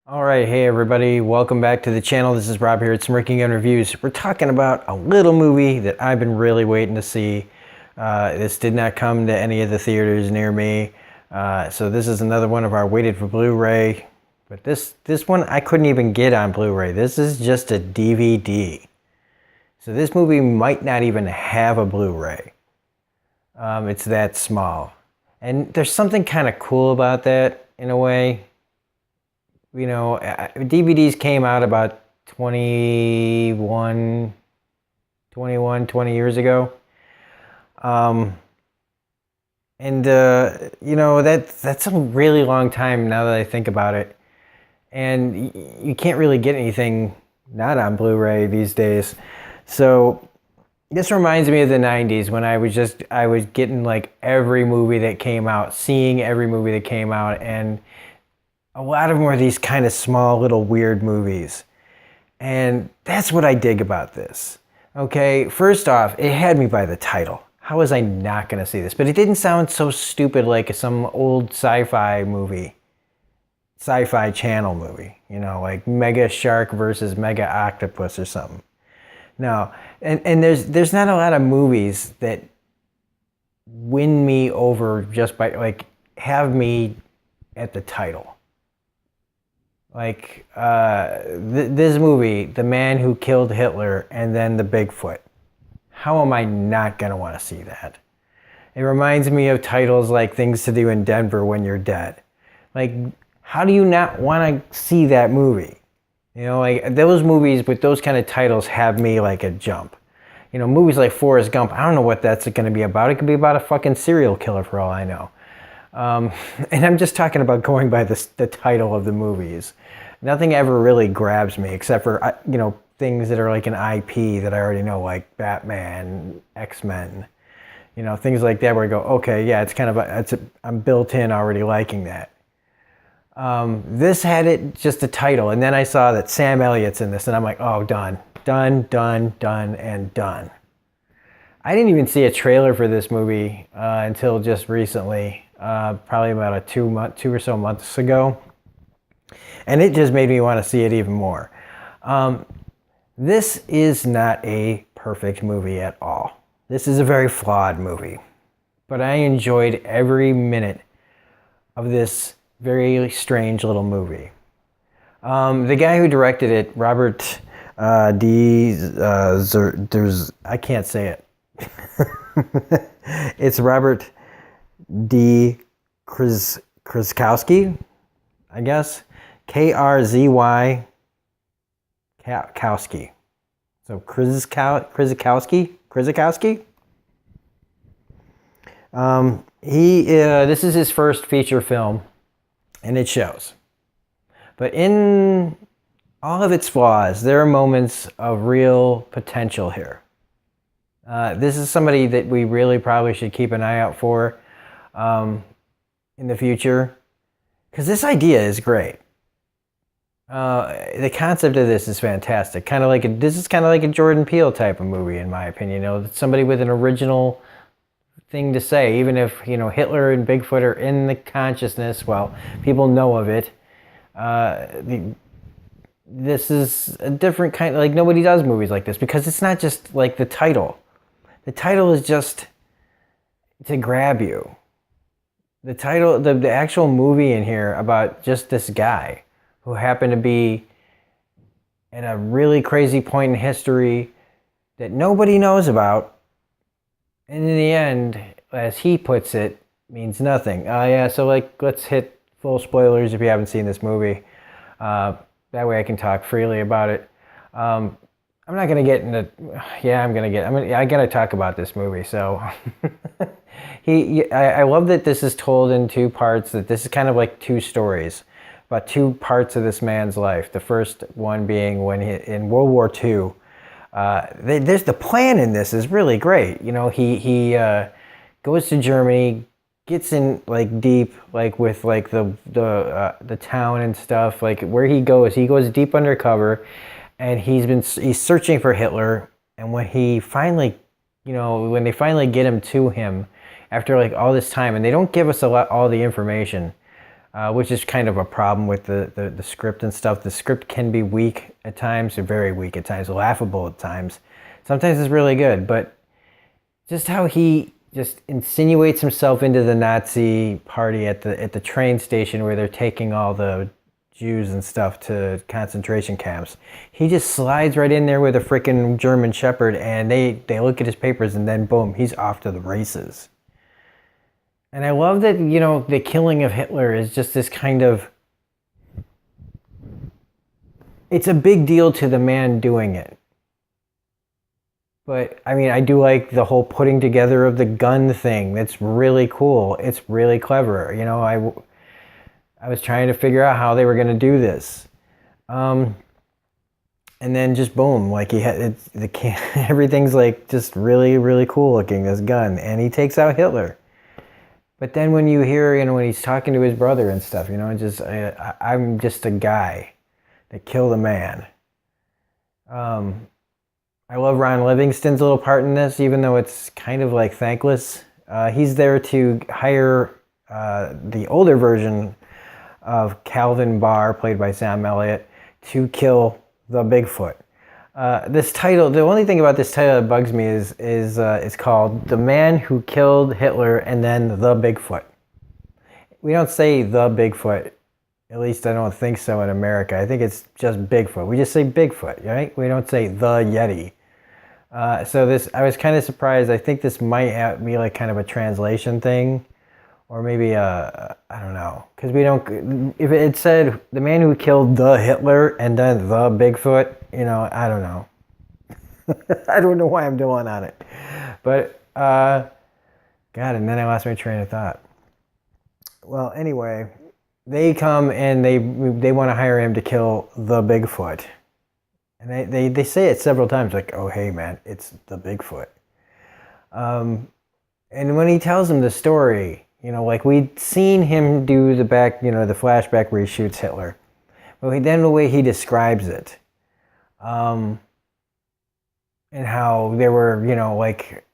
Alright, hey everybody, welcome back to the channel. This is Rob here at Smirking Gun Reviews. We're talking about a little movie that I've been really waiting to see. This did not come to any of the theaters near me. So this is another one of our waited for Blu-ray. But this one I couldn't even get on Blu-ray. This is just a DVD. So this movie might not even have a Blu-ray. It's that small. And there's something kind of cool about that in a way. You know, DVDs came out about 20 years ago. You know, that's a really long time now that I think about it. And you can't really get anything not on Blu-ray these days. So this reminds me of the 90s when I was getting like every movie that came out, seeing every movie that came out, and a lot of them were these kind of small little weird movies. And that's what I dig about this. Okay, first off, it had me by the title. How was I not going to see this? But it didn't sound so stupid like some old sci-fi movie. Sci-fi channel movie. You know, like Mega Shark versus Mega Octopus or something. No, and there's not a lot of movies that win me over just by, like, have me at the title. Like, this movie, The Man Who Killed Hitler and then The Bigfoot. How am I not going to want to see that? It reminds me of titles like Things to Do in Denver When You're Dead. Like, how do you not want to see that movie? You know, like, those movies with those kind of titles have me like a jump. You know, movies like Forrest Gump, I don't know what that's going to be about. It could be about a fucking serial killer for all I know. And I'm just talking about going by the title of the movies. Nothing ever really grabs me except for, you know, things that are like an IP that I already know, like Batman, X-Men, you know, things like that where I go, okay, yeah, it's kind of, I'm built in already liking that. This had it just a title, and then I saw that Sam Elliott's in this, and I'm like, oh, done, and done. I didn't even see a trailer for this movie until just recently. Probably about two or so months ago, and it just made me want to see it even more. This is not a perfect movie at all. This is a very flawed movie, but I enjoyed every minute of this very strange little movie. The guy who directed it, Robert I can't say it. It's Robert D. Krzykowski, I guess. Krzy Kowski. So Krzykowski. This is his first feature film, and it shows. But in all of its flaws, there are moments of real potential here. This is somebody that we really probably should keep an eye out for in the future, because this idea is great. The concept of this is fantastic. This is kind of like a Jordan Peele type of movie, in my opinion. You know, somebody with an original thing to say, even if, you know, Hitler and Bigfoot are in the consciousness. Well, people know of it. This is a different kind. Like, nobody does movies like this because it's not just like the title. The title is just to grab you. The title, the actual movie in here about just this guy who happened to be at a really crazy point in history that nobody knows about. And in the end, as he puts it, means nothing. Yeah, so like, let's hit full spoilers if you haven't seen this movie. That way I can talk freely about it. I'm not going to get into, I got to talk about this movie. So I love that this is told in two parts, that this is kind of like two stories about two parts of this man's life. The first one being when in World War II, there's the plan in this is really great. You know, he goes to Germany, gets in like deep, like with like the town and stuff, like where he goes deep undercover. And he's searching for Hitler, and when he finally, you know, when they finally get him to him after like all this time, and they don't give us all the information, which is kind of a problem with the script and stuff. The script can be weak at times, or very weak at times, laughable at times. Sometimes it's really good, but just how he just insinuates himself into the Nazi party at the train station where they're taking all the Jews and stuff to concentration camps. He just slides right in there with a freaking German Shepherd, and they look at his papers, and then boom, he's off to the races. And I love that, you know, the killing of Hitler is just this kind of, it's a big deal to the man doing it. But, I mean, I do like the whole putting together of the gun thing. That's really cool. It's really clever. You know, I was trying to figure out how they were going to do this. And then just boom, like he had, everything's like just really, really cool looking, this gun. And he takes out Hitler. But then when you hear, you know, when he's talking to his brother and stuff, you know, just, I'm just a guy that killed a man. I love Ron Livingston's little part in this, even though it's kind of like thankless. He's there to hire the older version of Calvin Barr, played by Sam Elliott, to kill the Bigfoot. This title, the only thing about this title that bugs me is it's called The Man Who Killed Hitler and Then the Bigfoot. We don't say the Bigfoot. At least I don't think so in America. I think it's just Bigfoot. We just say Bigfoot, right? We don't say the Yeti. So this, I was kind of surprised. I think this might be like kind of a translation thing. Or maybe, I don't know. Because we don't, if it said the man who killed the Hitler and then the Bigfoot, you know, I don't know. I don't know why I'm doing on it. But, God, and then I lost my train of thought. Well, anyway, they come and they want to hire him to kill the Bigfoot. And they say it several times, like, oh, hey, man, it's the Bigfoot. And when he tells them the story, you know, like we'd seen him do the back, you know, the flashback where he shoots Hitler. But then the way he describes it, and how there were, you know, like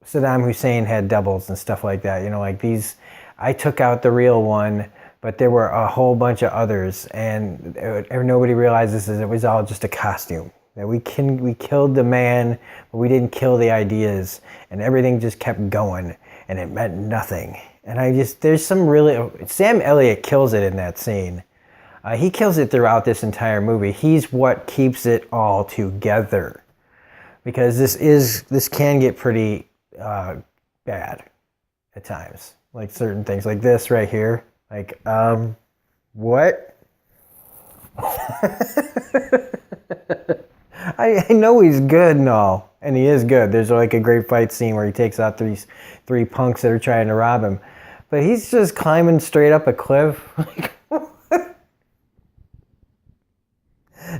Saddam Hussein had doubles and stuff like that. You know, like these, I took out the real one, but there were a whole bunch of others, and nobody realizes it was all just a costume. That we killed the man, but we didn't kill the ideas, and everything just kept going, and it meant nothing. And there's some really, Sam Elliott kills it in that scene. He kills it throughout this entire movie. He's what keeps it all together. Because this can get pretty bad at times. Like certain things, like this right here. Like, what? I know he's good and all, and he is good. There's like a great fight scene where he takes out these three punks that are trying to rob him. But he's just climbing straight up a cliff.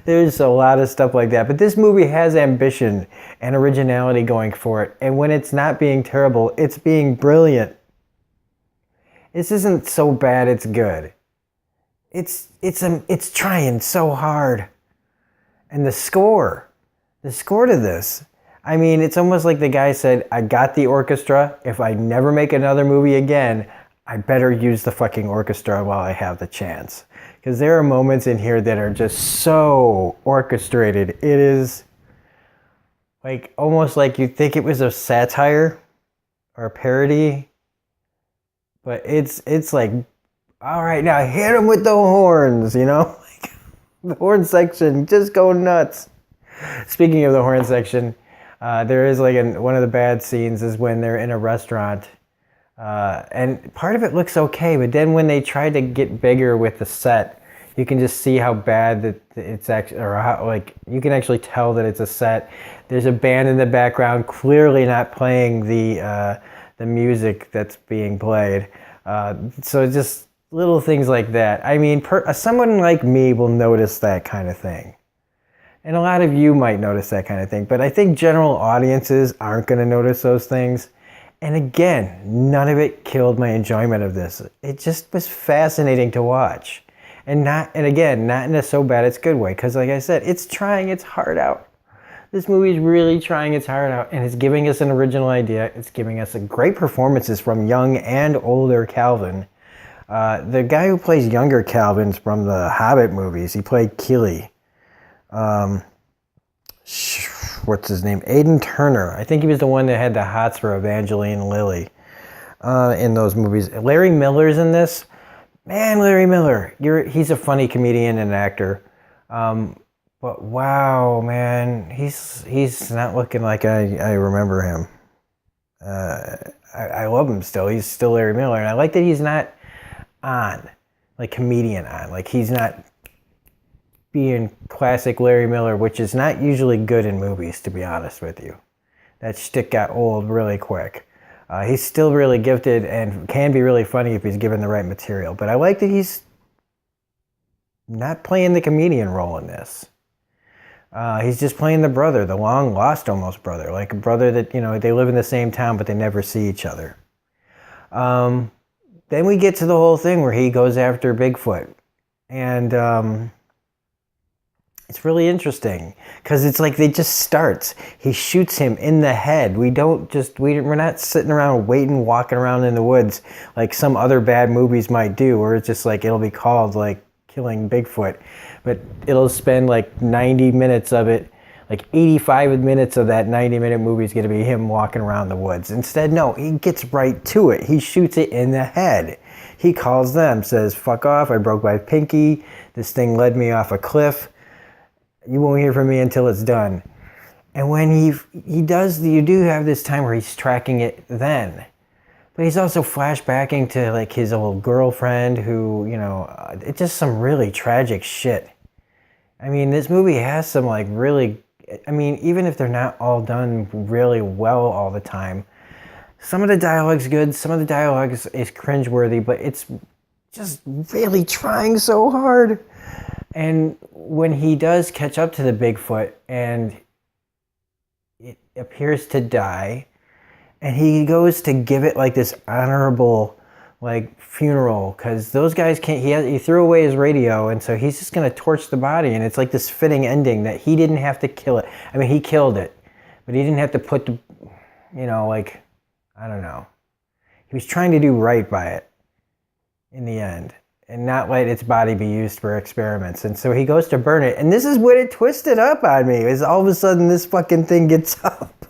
There's a lot of stuff like that. But this movie has ambition and originality going for it. And when it's not being terrible, it's being brilliant. This isn't so bad it's good. It's trying so hard. And the score to this, I mean, it's almost like the guy said, I got the orchestra. If I never make another movie again, I better use the fucking orchestra while I have the chance. Because there are moments in here that are just so orchestrated. It is like almost like you'd think it was a satire or a parody. But it's like, all right, now hit him with the horns, you know? Like, the horn section, just go nuts. Speaking of the horn section, there is like one of the bad scenes is when they're in a restaurant. And part of it looks okay, but then when they try to get bigger with the set, you can just see how bad that it's actually, or how, like, you can actually tell that it's a set. There's a band in the background, clearly not playing the music that's being played. So just little things like that. I mean, someone like me will notice that kind of thing. And a lot of you might notice that kind of thing. But I think general audiences aren't going to notice those things. And again, none of it killed my enjoyment of this. It just was fascinating to watch. And again, not in a so bad it's good way. Because like I said, it's trying its heart out. This movie is really trying its heart out. And it's giving us an original idea. It's giving us great performances from young and older Calvin. The guy who plays younger Calvin's from the Hobbit movies, he played Keely. What's his name? Aidan Turner. I think he was the one that had the hots for Evangeline Lilly in those movies. Larry Miller's in this. Man, Larry Miller, he's a funny comedian and actor. But wow, man, he's not looking like I remember him. I love him still. He's still Larry Miller, and I like that he's not on, like comedian on. Like he's not being classic Larry Miller, which is not usually good in movies, to be honest with you. That shtick got old really quick. He's still really gifted and can be really funny if he's given the right material. But I like that he's not playing the comedian role in this. He's just playing the brother, the long lost almost brother, like a brother that, they live in the same town, but they never see each other. Then we get to the whole thing where he goes after Bigfoot. And it's really interesting because it's like it just starts. He shoots him in the head. We're not sitting around waiting, walking around in the woods like some other bad movies might do, where it's just like it'll be called like killing Bigfoot, but it'll spend like 90 minutes of it, like 85 minutes of that 90-minute movie is going to be him walking around the woods. Instead, no, he gets right to it. He shoots it in the head. He calls them, says, "Fuck off, I broke my pinky. This thing led me off a cliff. You won't hear from me until it's done." And when he does, you do have this time where he's tracking it then. But he's also flashbacking to like his old girlfriend who, it's just some really tragic shit. I mean, this movie has some like really, even if they're not all done really well all the time, some of the dialogue's good, some of the dialogue is cringeworthy, but it's just really trying so hard. And when he does catch up to the Bigfoot and it appears to die, and he goes to give it like this honorable like funeral, because those guys can't, he threw away his radio, and so he's just going to torch the body, and it's like this fitting ending that he didn't have to kill it. I mean, he killed it, but he didn't have to put the, I don't know. He was trying to do right by it in the end and not let its body be used for experiments. And so he goes to burn it, and this is what it twisted up on me, is all of a sudden this fucking thing gets up.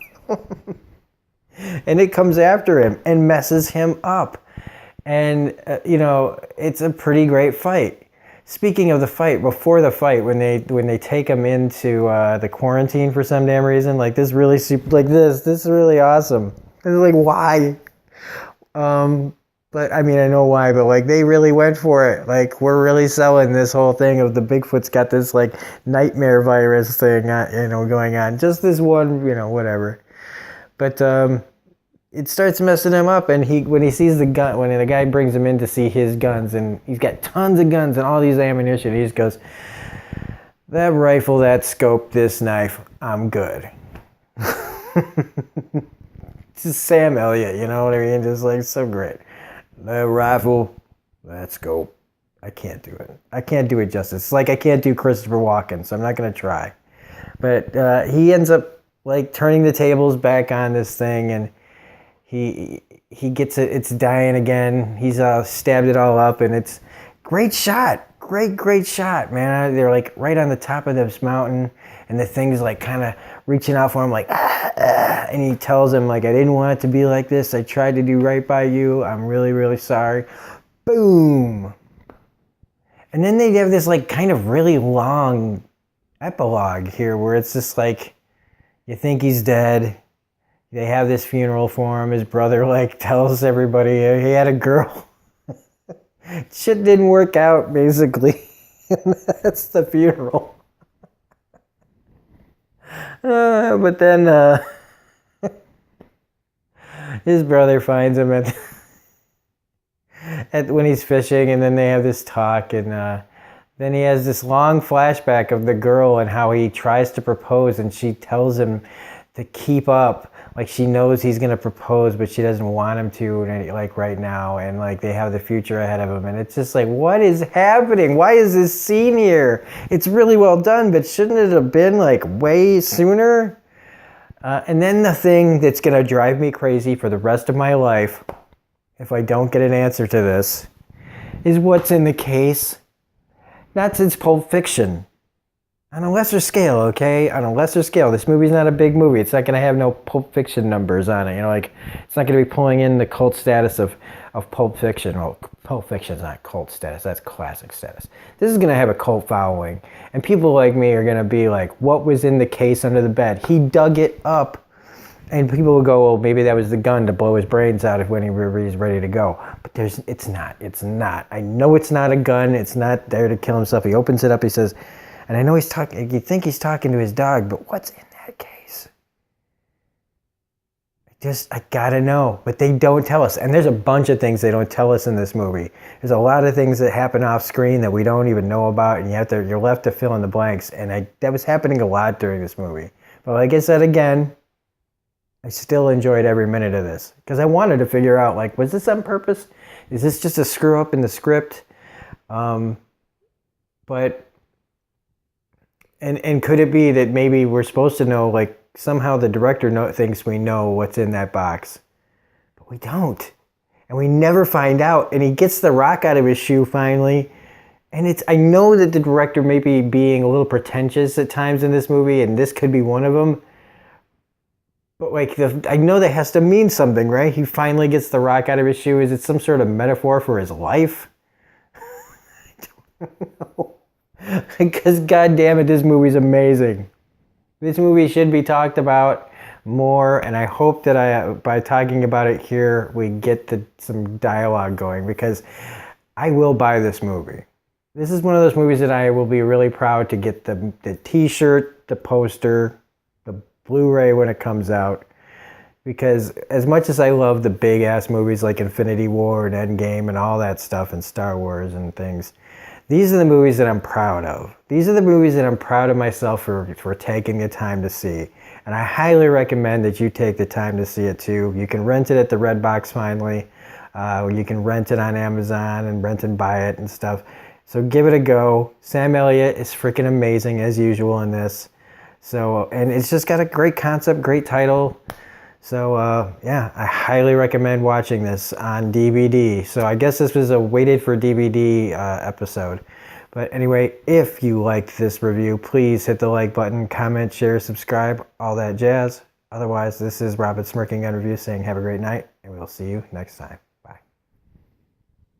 And it comes after him and messes him up. And, it's a pretty great fight. Speaking of the fight, before the fight, when they take him into the quarantine for some damn reason, like this really this is really awesome. It's like, why? But I know why, but like they really went for it. Like we're really selling this whole thing of the Bigfoot's got this like nightmare virus thing, going on. Just this one, whatever. But it starts messing him up, and when he sees the gun, when the guy brings him in to see his guns, and he's got tons of guns and all these ammunition, he just goes, "That rifle, that scope, this knife, I'm good." Just Sam Elliott, you know what I mean? Just like so great. That rifle, that scope, I can't do it. I can't do it justice. It's like I can't do Christopher Walken, so I'm not going to try. But he ends up like turning the tables back on this thing, and he gets it. It's dying again. He's stabbed it all up, and it's great shot. Great shot, man. They're like right on the top of this mountain, and the thing's like kind of reaching out for him like, and he tells him like, "I didn't want it to be like this. I tried to do right by you. I'm really, really sorry." Boom. And then they have this like kind of really long epilogue here where it's just like, you think he's dead. They have this funeral for him. His brother like tells everybody he had a girl. Shit didn't work out, basically. That's the funeral. But then his brother finds him at when he's fishing, and then they have this talk, and then he has this long flashback of the girl and how he tries to propose, and she tells him to keep up. Like she knows he's going to propose, but she doesn't want him to, like right now. And like they have the future ahead of him. And it's just like, what is happening? Why is this scene here? It's really well done, but shouldn't it have been like way sooner? And then the thing that's going to drive me crazy for the rest of my life, if I don't get an answer to this, is what's in the case. That's its Pulp Fiction. On a lesser scale, okay? On a lesser scale. This movie's not a big movie. It's not going to have no Pulp Fiction numbers on it. You know, like, it's not going to be pulling in the cult status of Pulp Fiction. Well, Pulp Fiction's not cult status. That's classic status. This is going to have a cult following. And people like me are going to be like, what was in the case under the bed? He dug it up. And people will go, well, maybe that was the gun to blow his brains out when he's ready to go. But it's not. I know it's not a gun. It's not there to kill himself. He opens it up. He says... And I know he's talking, you think he's talking to his dog, but what's in that case? I gotta know. But they don't tell us. And there's a bunch of things they don't tell us in this movie. There's a lot of things that happen off screen that we don't even know about, and you're left to fill in the blanks. And that was happening a lot during this movie. But like I said again, I still enjoyed every minute of this. Because I wanted to figure out, like, was this on purpose? Is this just a screw up in the script? But... And could it be that maybe we're supposed to know, like, somehow the director thinks we know what's in that box. But we don't. And we never find out. And he gets the rock out of his shoe finally. And I know that the director may be being a little pretentious at times in this movie, and this could be one of them. But, like, I know that has to mean something, right? He finally gets the rock out of his shoe. Is it some sort of metaphor for his life? I don't know. Because, God damn it, this movie's amazing. This movie should be talked about more, and I hope that by talking about it here, we get some dialogue going, because I will buy this movie. This is one of those movies that I will be really proud to get the t-shirt, the poster, the Blu-ray when it comes out, because as much as I love the big-ass movies like Infinity War and Endgame and all that stuff and Star Wars and things, these are the movies that I'm proud of. These are the movies that I'm proud of myself for taking the time to see. And I highly recommend that you take the time to see it too. You can rent it at the Redbox finally. You can rent it on Amazon and rent and buy it and stuff. So give it a go. Sam Elliott is freaking amazing as usual in this. So, and it's just got a great concept, great title. So, yeah, I highly recommend watching this on DVD. So I guess this was a waited for DVD episode. But anyway, if you liked this review, please hit the like button, comment, share, subscribe, all that jazz. Otherwise, this is Robert Smirking on Review saying have a great night, and we'll see you next time.